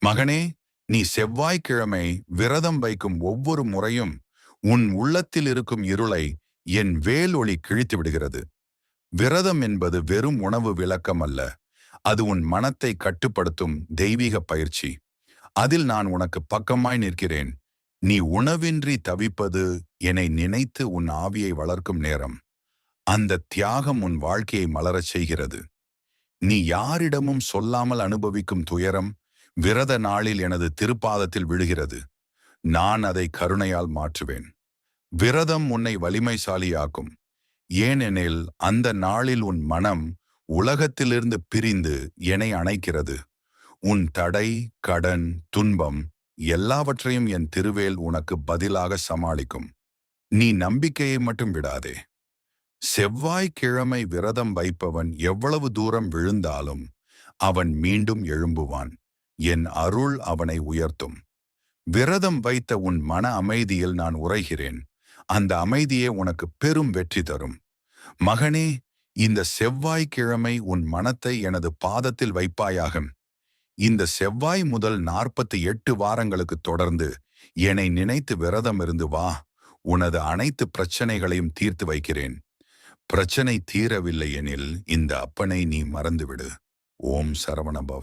மகனே, நீ செவ்வாய்க்கிழமை விரதம் வைக்கும் ஒவ்வொரு முறையும் உன் உள்ளத்தில் இருக்கும் இருளை என் வேல் ஒளி கிழித்து விடுகிறது. விரதம் என்பது வெறும் உணவு விளக்கம் அல்ல, அது உன் மனத்தை கட்டுப்படுத்தும் தெய்வீக பயிற்சி. அதில் நான் உனக்கு பக்கமாய் நிற்கிறேன். நீ உணவின்றி தவிப்பது என்னை நினைத்து உன் ஆவியை வளர்க்கும் நேரம். அந்த தியாகம் உன் வாழ்க்கையை மலரச் செய்கிறது. நீ யாரிடமும் சொல்லாமல் அனுபவிக்கும் துயரம் விரத நாளில் எனது திருப்பாதத்தில் விழுகிறது. நான் அதை கருணையால் மாற்றுவேன். விரதம் உன்னை வலிமைசாலியாக்கும். ஏனெனில் அந்த நாளில் உன் மனம் உலகத்திலிருந்து பிரிந்து என்னை அணைக்கிறது. உன் தடை, கடன், துன்பம் எல்லாவற்றையும் என் திருவேல் உனக்கு பதிலாக சமாளிக்கும். நீ நம்பிக்கையை மட்டும் விடாதே. செவ்வாய்க்கிழமை விரதம் வைப்பவன் எவ்வளவு தூரம் விழுந்தாலும் அவன் மீண்டும் எழும்புவான். என் அருள் அவனை உயர்த்தும். விரதம் வைத்த உன் மன அமைதியில் நான் உரைகிறேன். அந்த அமைதியே உனக்கு பெரும் வெற்றி தரும். மகனே, இந்த செவ்வாய்க்கிழமை உன் மனத்தை எனது பாதத்தில் வைப்பாயாக. இந்த செவ்வாய் முதல் 48 வாரங்களுக்கு தொடர்ந்து என்னை நினைத்து விரதம் இருந்து வா. உனது அனைத்து பிரச்சனைகளையும் தீர்த்து வைக்கிறேன். பிரச்சனை தீரவில்லை எனில் இந்த அப்பனை நீ மறந்துவிடு. ஓம் சரவணபவ.